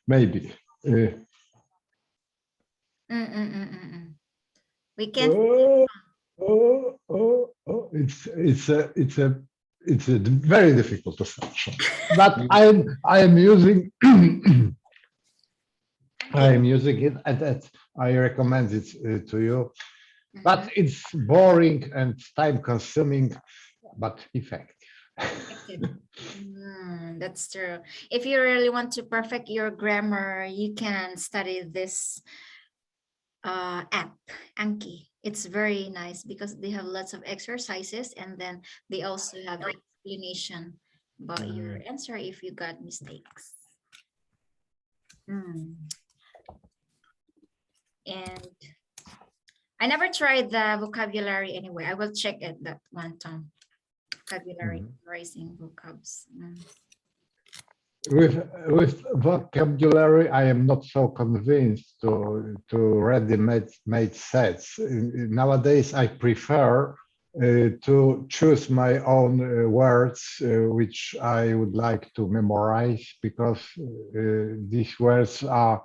maybe. We can. It's a very difficult assumption. But I am using I am using it, and that I recommend it to you. But it's boring and time-consuming, but effective. That's true. If you really want to perfect your grammar, you can study this app, Anki. It's very nice because they have lots of exercises, and then they also have explanation about your answer if you got mistakes. And I never tried the vocabulary anyway. I will check it that one time. Vocabulary, memorizing vocabs. With vocabulary, I am not so convinced to ready-made sets. Nowadays, I prefer to choose my own words, which I would like to memorize, because these words are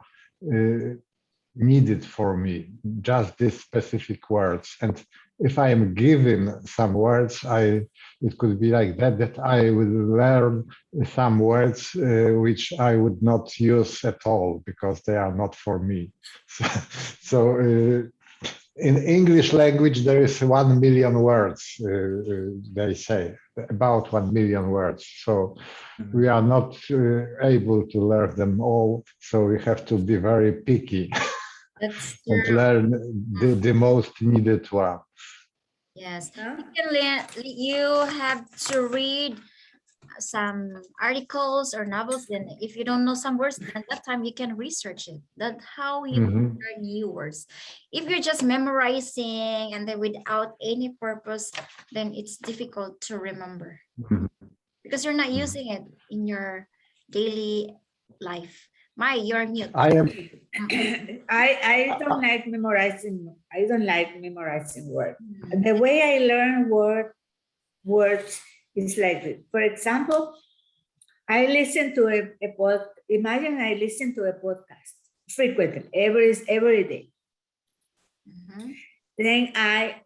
needed for me, just these specific words. And if I am given some words, it could be like that I will learn some words which I would not use at all because they are not for me. So in English language, there is 1 million words, they say, about 1 million words. So we are not able to learn them all. So we have to be very picky. That's and true. learn the most needed one. Yes, you have to read some articles or novels. Then if you don't know some words, then that time you can research it. That's how you learn new words. If you're just memorizing and then without any purpose, then it's difficult to remember because you're not using it in your daily life. You're mute. I don't like memorizing. I don't like memorizing words. The way I learn words is like this. For example, I listen to imagine I listen to a podcast frequently, every day. Then I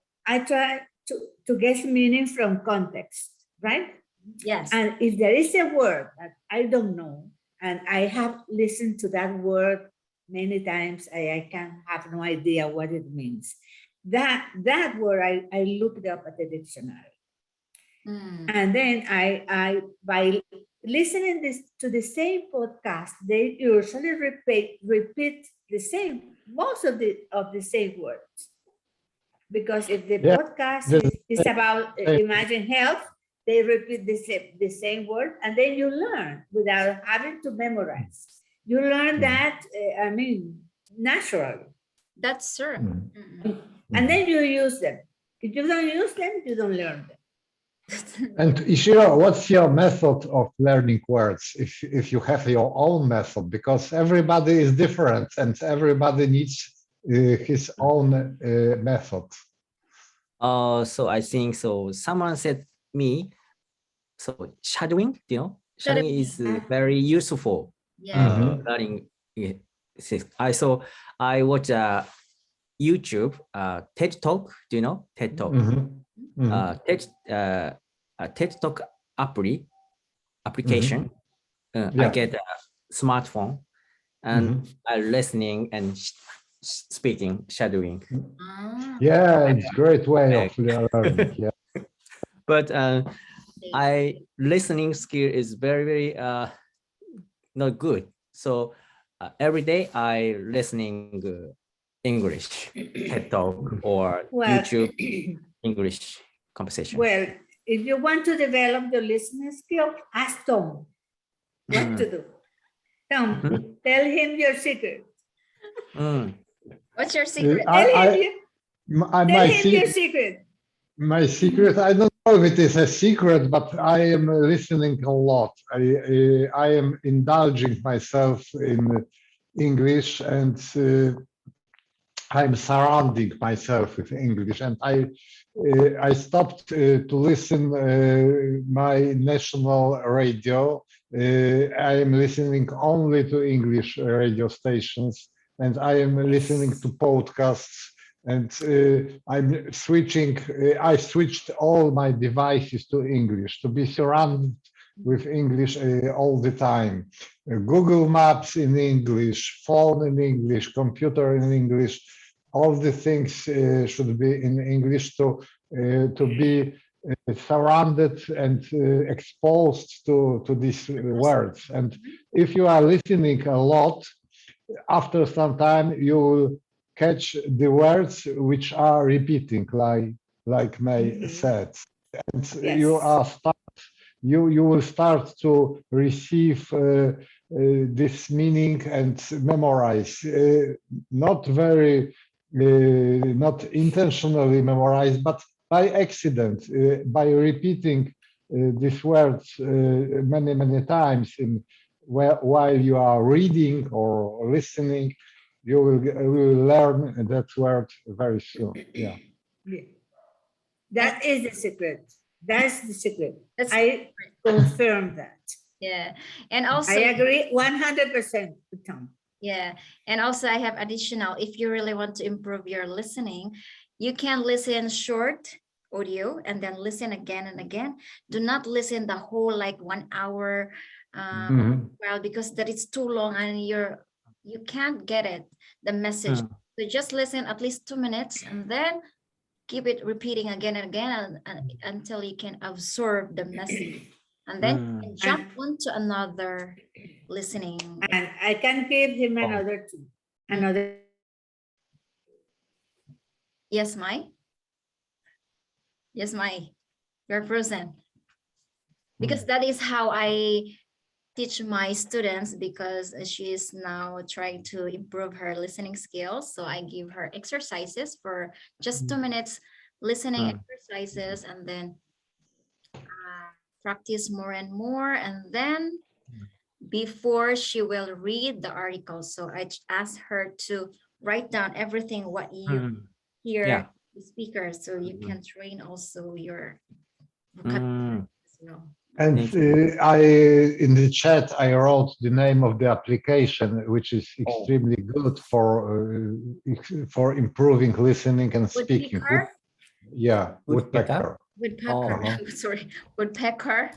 try to get meaning from context, right? Yes. And if there is a word that I don't know, and I have listened to that word many times, I can have no idea what it means. That word, I looked up at the dictionary. And then I by listening to the same podcast, they usually repeat the same, most of the same words. Because if the podcast is about, imagine health, they repeat the same word, and then you learn without having to memorize. You learn that, naturally. That's true. And then you use them. If you don't use them, you don't learn them. And Ishiro, what's your method of learning words? If you have your own method, because everybody is different and everybody needs his own method. So I think so. Someone said me. So shadowing, shadowing is very useful. Learning. I watch YouTube TED Talk. Do you know TED Talk? TED Talk application. I get a smartphone and I'm listening and speaking, shadowing. Yeah, it's a great way of learning. Yeah. But I listening skill is very not good. So every day I listening English TED Talk or YouTube English conversation. Well, if you want to develop your listening skill, ask Tom what to do. Tom, tell him your secret. What's your secret? Tell him your secret. My secret, I don't know if it is a secret, but I am listening a lot. I am indulging myself in English, and I'm surrounding myself with English. And I stopped to listen my national radio I am listening only to English radio stations, and I am listening to podcasts, and I'm switching. I switched all my devices to English to be surrounded with English all the time. Google Maps in English, phone in English, computer in English. All the things should be in English to be surrounded and exposed to these words. And if you are listening a lot, after some time you will catch the words which are repeating, like May said, and you are you will start to receive this meaning and memorize, not very not intentionally memorize, but by accident, by repeating these words many times while you are reading or listening, you will learn that word very soon. Yeah. That is the secret. That's the secret. I confirm that. Yeah. And also, I agree 100% with Tom. Yeah. And also I have additional, if you really want to improve your listening, you can listen short audio and then listen again and again. Do not listen the whole like 1 hour well, because that is too long and you can't get it, the message. So just listen at least 2 minutes and then keep it repeating again and again until you can absorb the message. And then you can jump onto another listening. And I can give him another two. Another. Yes, Mai? Yes, Mai. You're frozen. Because that is how I teach my students, because she is now trying to improve her listening skills. So I give her exercises for just 2 minutes, listening exercises, and then practice more and more. And then before she will read the article. So I asked her to write down everything what you hear the speaker, so you can train also your vocabulary as well. And in the chat, I wrote the name of the application, which is extremely good for improving listening and speaking. Yeah, Woodpecker. Woodpecker. Sorry, Woodpecker.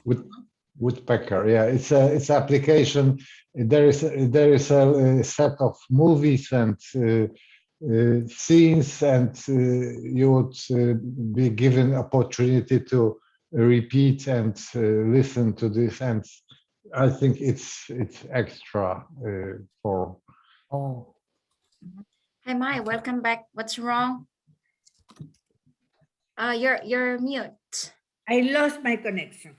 Woodpecker. Yeah, it's an application. There is a set of movies and scenes, and you would be given opportunity to repeat and listen to this, and I think it's extra for. Hi Mai, welcome back. What's wrong? You're mute. I lost my connection.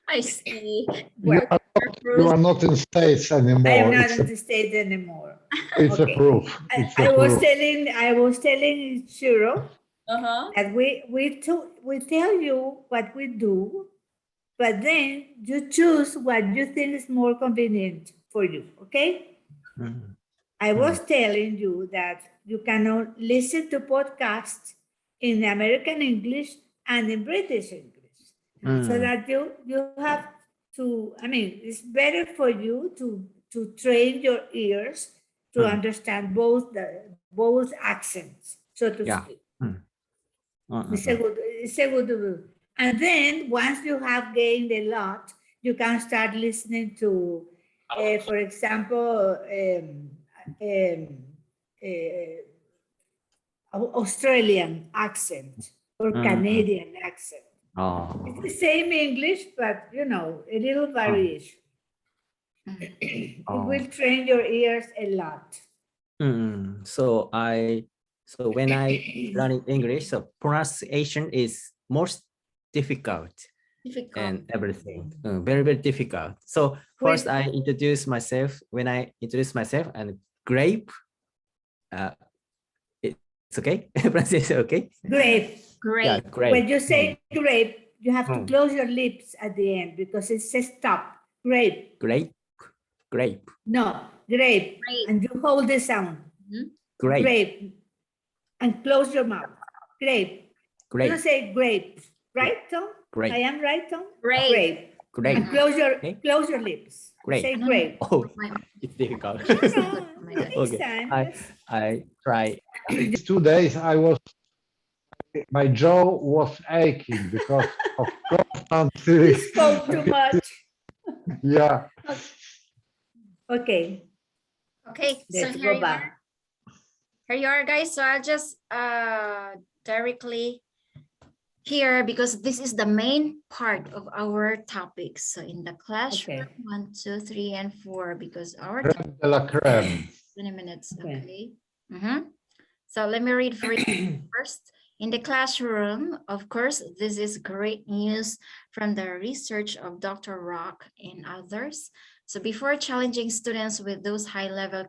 I see. Well, you are not in States anymore. I am not in the States anymore. It's a proof. I was telling Shiro that we tell you what we do, but then you choose what you think is more convenient for you. Okay. I was telling you that you can listen to podcasts in American English and in British English. So that you have to, I mean, it's better for you to train your ears to understand both accents, so to speak. It's a good. And then once you have gained a lot, you can start listening to, for example, Australian accent or Canadian accent. It's the same English, but you know, a little variation. It will train your ears a lot. So when I learn English, so pronunciation is most difficult. And everything very difficult. So first I introduce myself. When I introduce myself, and grape, it's okay. Pronunciation okay. Grape. Yeah, grape. When you say grape, you have to close your lips at the end because it says stop. Grape. Grape. No, grape. And you hold the sound. Grape. And close your mouth. Grape. You say grape. Right, Tom? Grape. I am right, Tom? Grape. Great. And close Okay. your lips. Great. Say great. Oh, My- it's difficult. Yeah, my God. next Okay. time. I try. These 2 days, my jaw was aching because of You constantly, spoke too much. yeah. Okay, Okay, so let's here go you are. back. Here you are, guys. So I'll just directly here because this is the main part of our topic. So in the classroom, Okay. 1, 2, 3, and 4, because our Crème de la crème. 20 minutes. Okay. Okay. So let me read for you first. In the classroom, of course, this is great news from the research of Dr. Rock and others. So before challenging students with those high-level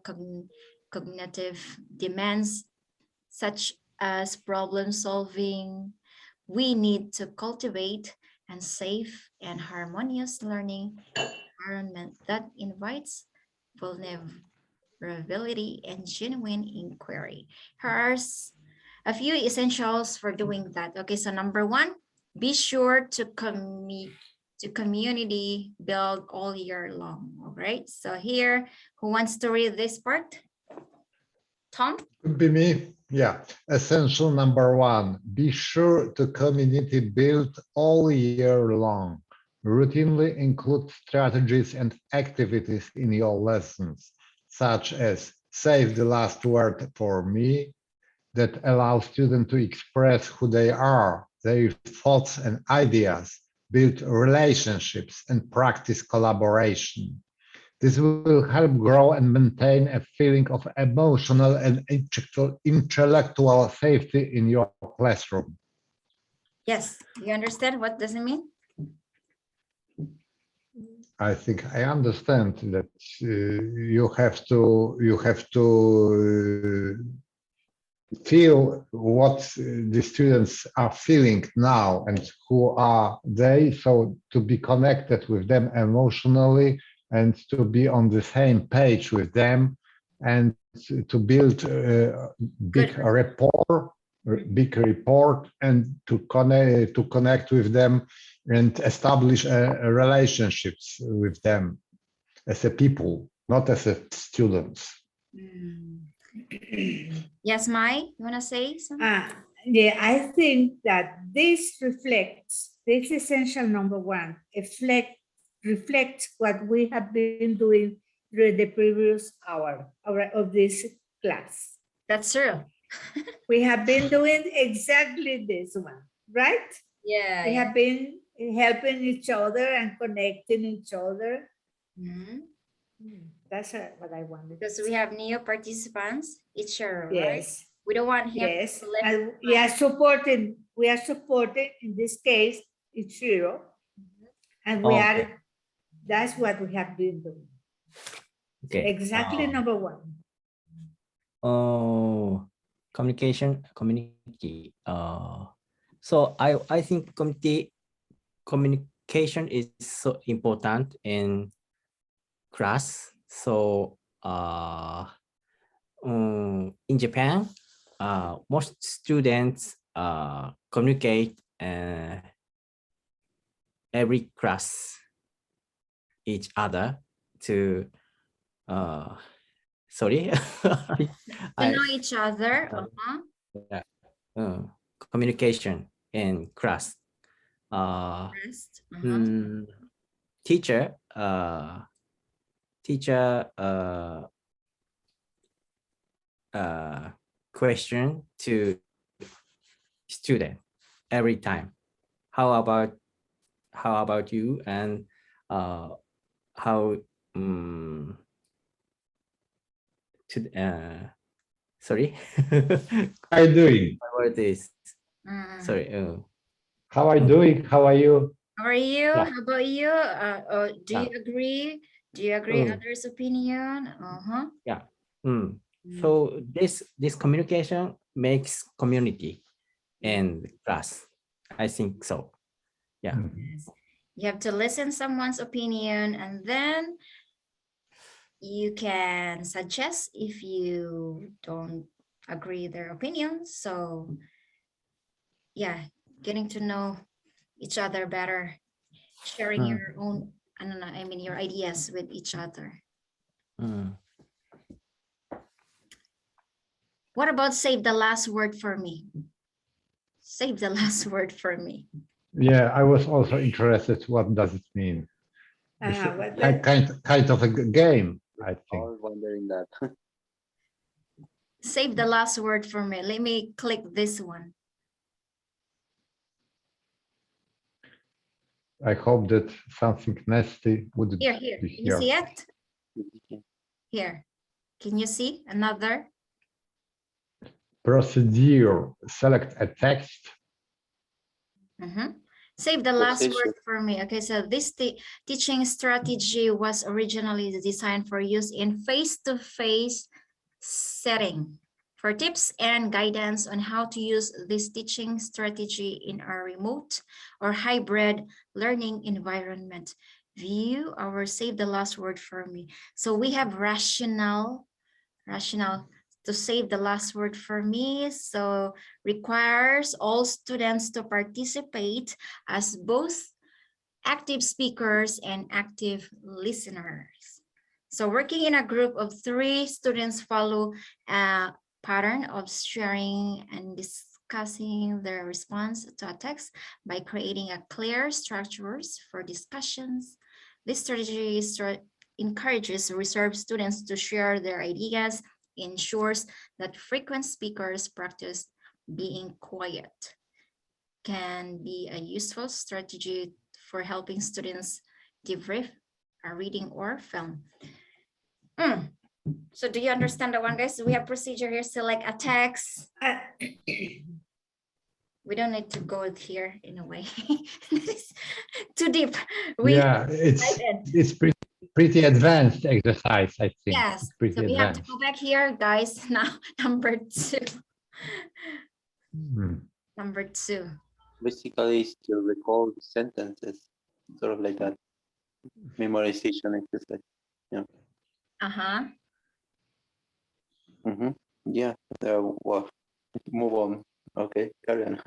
cognitive demands, such as problem solving, we need to cultivate a safe and harmonious learning environment that invites vulnerability and genuine inquiry. Here's a few essentials for doing that. Okay, so number 1, be sure to community build all year long. All right, so here, who wants to read this part? Tom? Could be me. Yeah. Essential number 1, be sure to community build all year long. Routinely include strategies and activities in your lessons, such as save the last word for me, that allow students to express who they are, their thoughts and ideas, build relationships, and practice collaboration. This will help grow and maintain a feeling of emotional and intellectual safety in your classroom. Yes, you understand what does it mean? I think I understand that you have to feel what the students are feeling now and who are they, so to be connected with them emotionally and to be on the same page with them and to build a big rapport and to connect with them and establish relationships with them as a people, not as a students. Yes, Mai, you want to say something? Yeah, I think that this essential number 1, reflects what we have been doing through the previous hour of this class. That's true. We have been doing exactly this one, right? Yeah. We have been helping each other and connecting each other. That's what I wanted. Because we have new participants, Ichiro, right? Yes. We don't want him Yes, to live. and we are supporting in this case Ichiro, and that's what we have been doing. Okay. Exactly number 1. Communication, community. So I think communication is so important in class. So in Japan, most students communicate every class each other to sorry To know each other. Communication in class. Teacher question to student every time. How about you, and how sorry. How are you doing? What is sorry. How are you doing? How are you? How are you? Yeah. How about you? Do you agree? Do you agree others' opinion? Yeah. So this communication makes community and class. I think so. Yeah. You have to listen someone's opinion and then you can suggest if you don't agree their opinion. So yeah, getting to know each other better sharing your own, I don't know, I mean, your ideas with each other. What about save the last word for me? Save the last word for me. Yeah, I was also interested. What does it mean? Kind of a game, I think. All wondering that. Save the last word for me. Let me click this one. I hope that something nasty would Here. be Can here. you see it? Here. Can you see another? Procedure. Select a text. Save the last word for me. Okay, so this teaching strategy was originally designed for use in face-to-face setting. For tips and guidance on how to use this teaching strategy in a remote or hybrid learning environment, view our save the last word for me. So we have rationale to save the last word for me. So requires all students to participate as both active speakers and active listeners. So working in a group of 3 students follow a pattern of sharing and discussing their response to a text by creating a clear structures for discussions. This strategy encourages reserved students to share their ideas, ensures that frequent speakers practice being quiet. Can be a useful strategy for helping students debrief a reading or film. So do you understand that one, guys? We have procedure here, select a text. We don't need to go here in a way. Too deep. It's pretty advanced exercise, I think. Yes, pretty so we advanced. have to go back here, guys. Now, number 2. Number 2. Basically, is to recall sentences, sort of like that. Memorization exercise. Yeah. Yeah. Well, move on. Okay, carry on.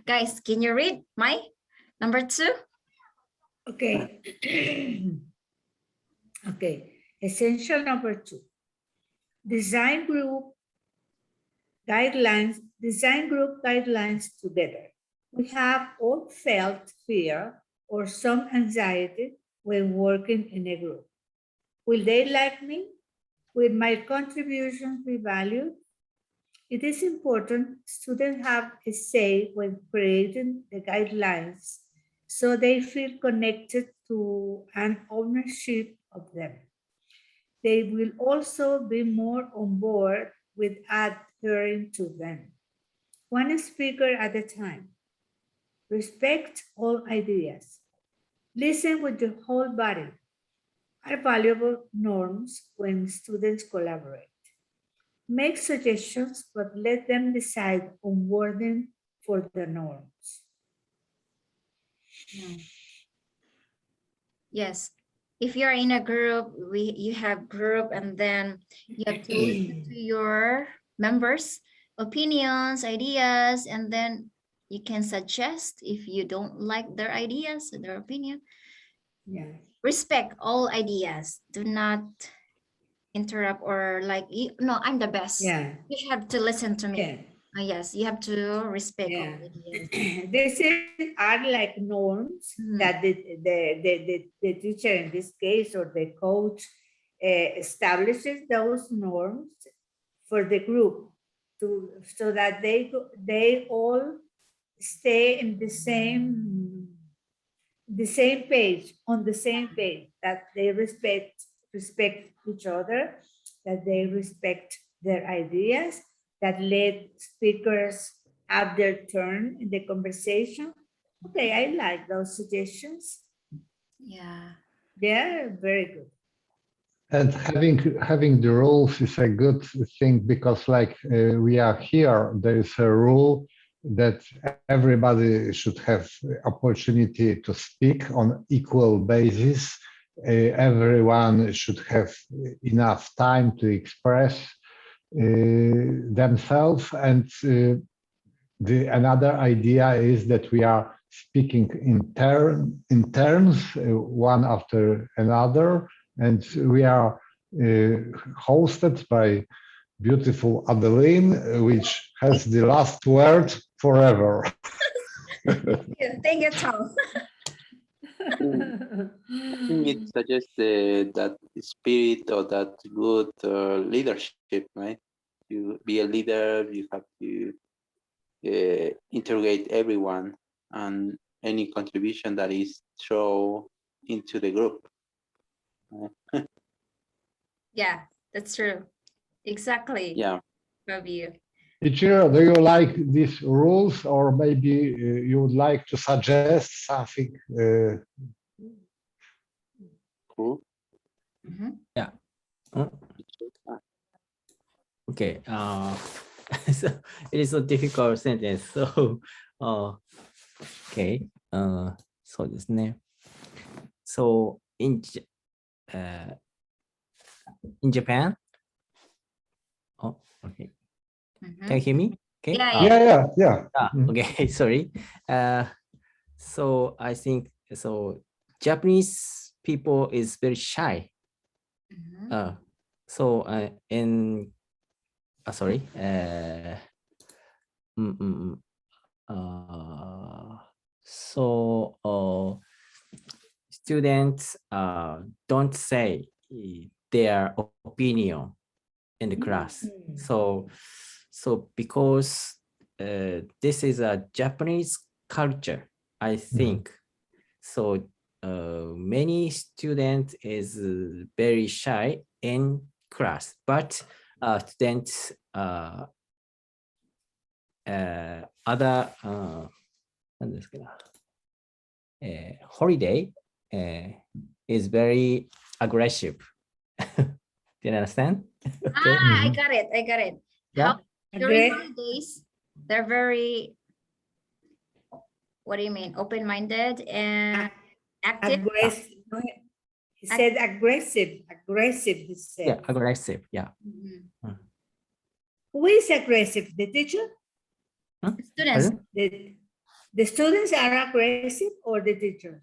Guys, can you read my number 2? Okay. Okay. Essential number 2. Design group guidelines together. We have all felt fear or some anxiety when working in a group. Will they like me? Will my contributions be valued? It is important students have a say when creating the guidelines so they feel connected to and ownership of them. They will also be more on board with adhering to them. One speaker at a time. Respect all ideas. Listen with your whole body are valuable norms when students collaborate. Make suggestions, but let them decide on wording for the norms. Yes. If you're in a group, you have group, and then you have to listen to your members' opinions, ideas, and then you can suggest if you don't like their ideas, their opinion. Yeah. Respect all ideas. Do not interrupt or like, no, I'm the best. Yeah. You have to listen to me. Yeah. Yes, you have to respect all ideas. This are like norms that the teacher in this case or the coach establishes those norms for the group so that they all stay in the same page, on the same page, that they respect each other, that they respect their ideas, that let speakers have their turn in the conversation. Okay, I like those suggestions. Yeah. They're very good. And having the rules is a good thing because like we are here, there is a rule that everybody should have opportunity to speak on equal basis. Everyone should have enough time to express themselves. And another idea is that we are speaking in turns, one after another, and we are hosted by beautiful Adeline, which has the last word forever. Thank you, Tom. I think it suggests that spirit or that good leadership, right? You be a leader, you have to integrate everyone and any contribution that is thrown into the group. Yeah, that's true. Exactly. Yeah. Fabio. Ichiro, do you like these rules, or maybe you would like to suggest something? Cool. Mhm. Yeah. Okay. So it is a difficult sentence. So, okay. So this name. So in Japan. Oh, okay. Mhm. Can you hear me? Okay. Yeah, Yeah. Okay. Sorry. So I think so. Japanese people is very shy. Mhm. So in sorry. Mm, mm, mm. So students don't say their opinion in the class. So because this is a Japanese culture, I think. So many students is very shy in class, but students other なんですかねholiday is very aggressive. Do you understand? Okay. I got it. I got it. Yeah. During holidays, they're very, what do you mean? Open-minded and active. Aggressive. No, he said aggressive. Aggressive, he said. Yeah, aggressive. Yeah. Mhm. Who is aggressive? The teacher? Students. Pardon? The students are aggressive or the teachers?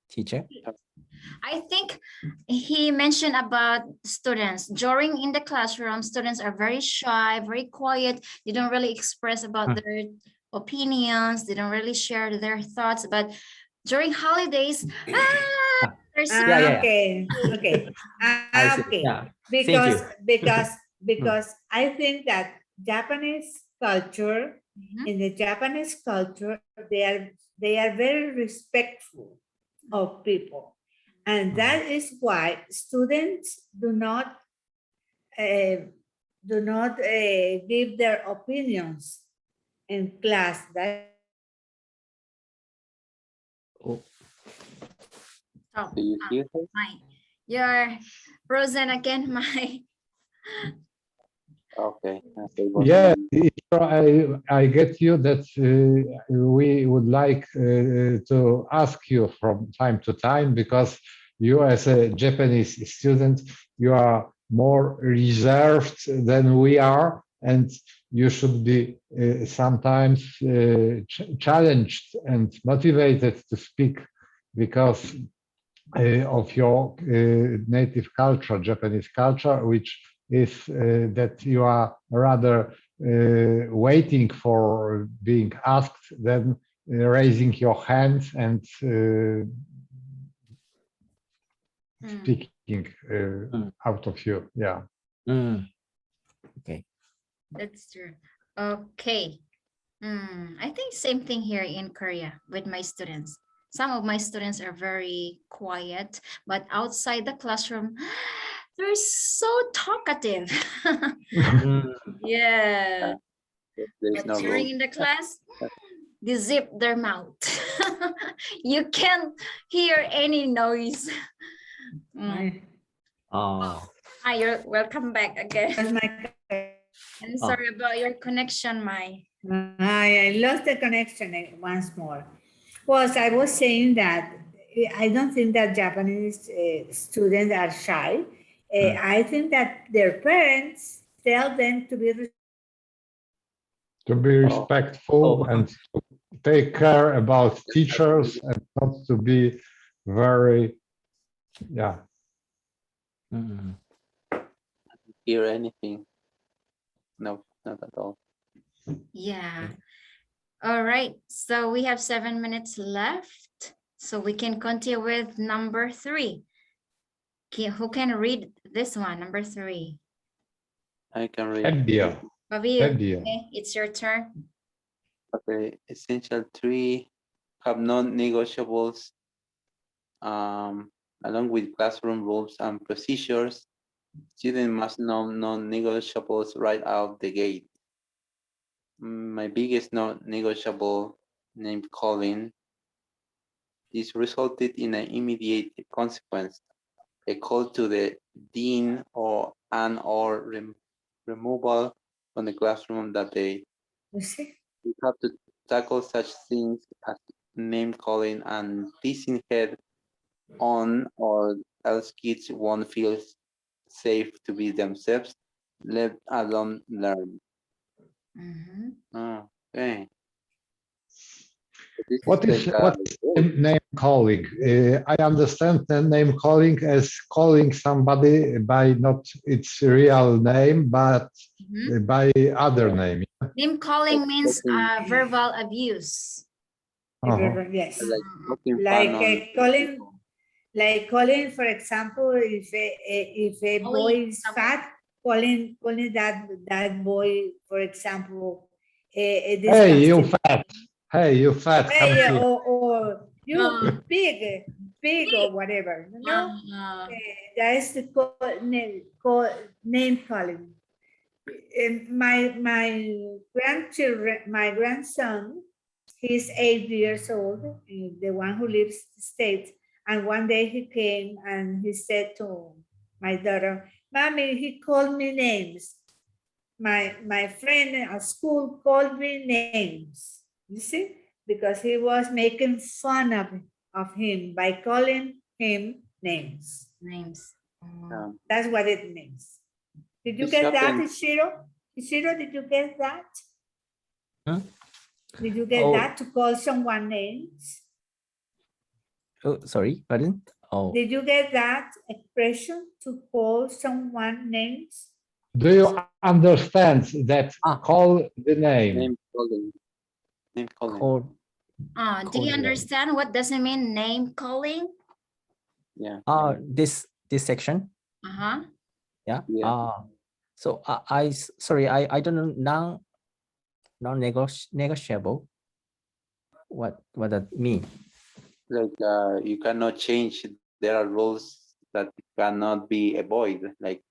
Teacher. I think he mentioned about students. During in the classroom, students are very shy, very quiet. They don't really express about their opinions. They don't really share their thoughts. But during holidays, they're so Yeah. Okay. Okay. I see. Okay. Yeah. Thank you. Because I think that Japanese culture, Mhm. in the Japanese culture, they are very respectful of people. And that is why students do not give their opinions in class. Oh, Oh, Do you hear her? you're frozen again, my. Okay. Yeah, I get you that we would like to ask you from time to time, because you as a Japanese student, you are more reserved than we are, and you should be sometimes challenged and motivated to speak because of your native culture, Japanese culture, which is that you are rather waiting for being asked than raising your hand and speaking out of you. Yeah. okay. That's true. Okay. I think same thing here in Korea with my students. Some of my students are very quiet, but outside the classroom, they're so talkative. Yeah. There's But no during rule. in the class, they zip their mouth. You can't hear any noise. Hi, you're welcome back again. I'm sorry about your connection, Mai. I lost the connection once more. Well, I was saying that I don't think that Japanese students are shy. I think that their parents tell them to be respectful and take care about teachers and not to be very, yeah. Mm. Hear anything? No, not at all. Yeah. All right. So we have 7 minutes left. So we can continue with number 3. Okay, who can read this one? Number 3. I can read. Fabio, Fabio, Fabio. okay, it's your turn. Okay, essential 3 have non-negotiables along with classroom rules and procedures. Students must know non-negotiables right out the gate. My biggest non-negotiable, name calling. This resulted in an immediate consequence, a call to the dean or removal from the classroom that day. You see? We have to tackle such things as name calling and teasing head on, or else kids won't feel safe to be themselves, let alone learn. Mhm. Oh, okay. This What is like what is name calling? I understand the name calling as calling somebody by not its real name, but Mhm. by other name. Name calling means talking, verbal abuse. Uh-huh. Yes. like talking Like fun on calling, people. like calling, for example, if a boy is fat, calling that boy, for example, Hey, you disgusting. fat! Hey, you fat! Come Hey, here. or Uh, you pig or whatever. You know, that is the name calling. My grandchildren, my grandson, he's 8 years old, the one who lives in the States. And one day he came and he said to my daughter, "Mommy, he called me names. My friend at school called me names." You see? Because he was making fun of him by calling him names. names. Um, That's what it means. Did you this get that, happened. Ishiro? Ishiro, did you get that? Hmm? Did you get Oh, that to call someone names? oh, sorry, pardon. Oh, Did you get that expression to call someone names? Do you understand that? Ah. Call the name. Name calling. Name calling. call. Do you Calling. understand what does it mean, name calling? Yeah. This section. Uh-huh. Yeah. Yeah. So sorry, I don't know negotiable. What that mean? Like you cannot change. There are rules that cannot be avoided. Like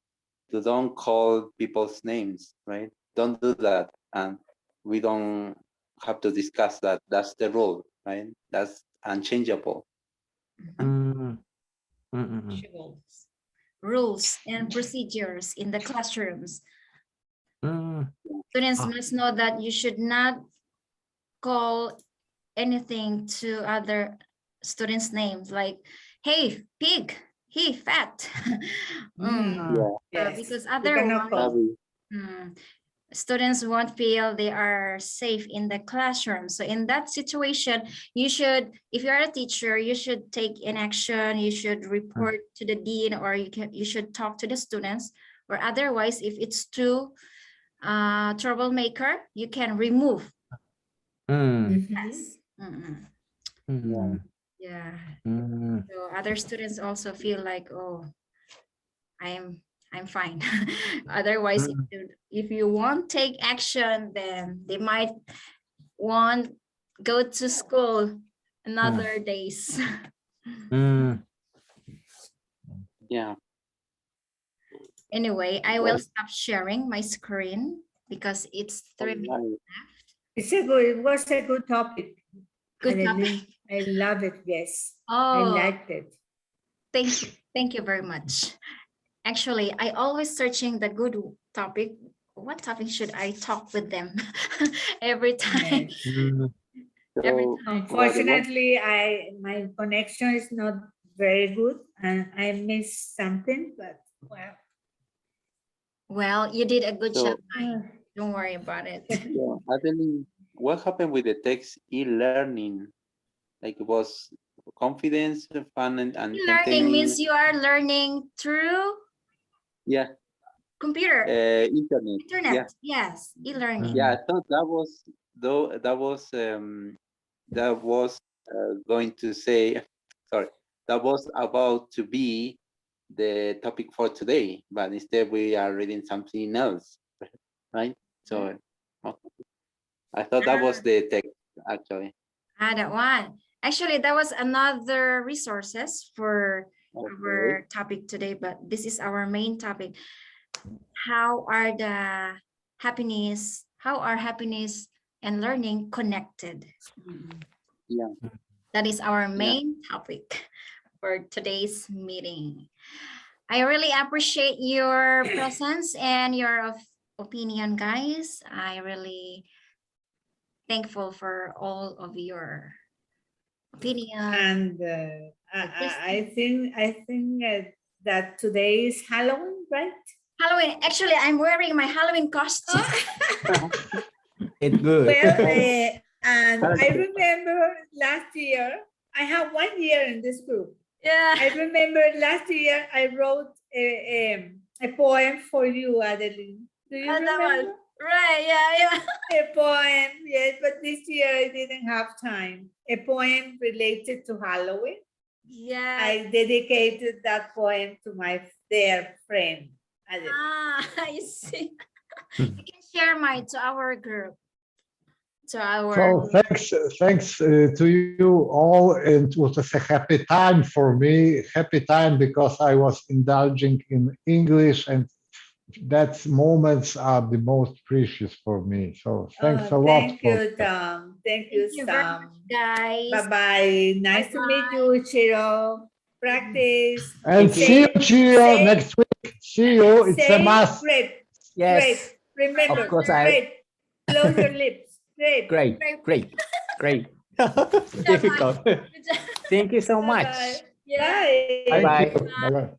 you don't call people's names, right? Don't do that, and we don't have to discuss that. That's the rule, right? That's unchangeable. Mm, Rules and procedures in the classrooms. mm. Students Ah. must know that you should not call anything to other students' names like, hey, pig, hey, fat. Yeah. Because You cannot otherwise, call. students won't feel they are safe in the classroom. So in that situation, you should, if you're a teacher, you should take an action. You should report to the dean, or you should talk to the students. Or otherwise, if it's too troublemaker, you can remove. Yes. Yeah. So other students also feel like, oh, I'm fine. Otherwise, if you won't take action, then they might won't go to school another days. Yeah. Anyway, I will stop sharing my screen because it's 3 minutes left. It was a good topic. Good topic. I love it. Yes. Oh, I liked it. thank you. Thank you very much. Actually, I always searching the good topic. What topic should I talk with them every time? Yes. Every So, time. Unfortunately, my connection is not very good and I missed something, but well. Well, you did a good So- job. Don't worry about it. yeah, Adeline, what happened with the text e-learning? Like it was confidence, fun, and E-learning means entertaining. you are learning through Yeah, computer, internet. internet. Yeah, Yes, e-learning. yeah. I thought that was though that was going to say, sorry, that was about to be the topic for today, but instead we are reading something else, right? So I thought that was the text actually. That one. Actually, that was another resources for Okay. our topic today, but this is our main topic. How are happiness and learning connected? Yeah. That is our Yeah. main topic for today's meeting. I really appreciate your presence and your opinion, guys. I really thankful for all of your opinion. And I think that today is Halloween, right? Halloween. Actually, I'm wearing my Halloween costume. It's good. Well, and I remember last year, I have 1 year in this group. Yeah. I remember last year I wrote a poem for you, Adeline. Do you That one. remember? Right. Yeah. A poem, yes, but this year I didn't have time. A poem related to Halloween. Yeah. I dedicated that poem to my dear friend, Adeline. I see. You can share mine to our group. To our. So thanks to you all. It was a happy time for me, happy time because I was indulging in English, and that moments are the most precious for me. So thanks a lot. Thank you, Tom. Thank you, very much, Sam. guys. Bye-bye. Nice to meet you, Chiro. Practice. And Thank you. see you, Chio, Say- next week. See you. It's a Say must. grape. Yes. Grape. Remember, Of course, grape. Close your lips. Grape. Great. Difficult. Thank you so much. Bye-bye. Yeah. Bye. Bye-bye. Thank you. Bye-bye.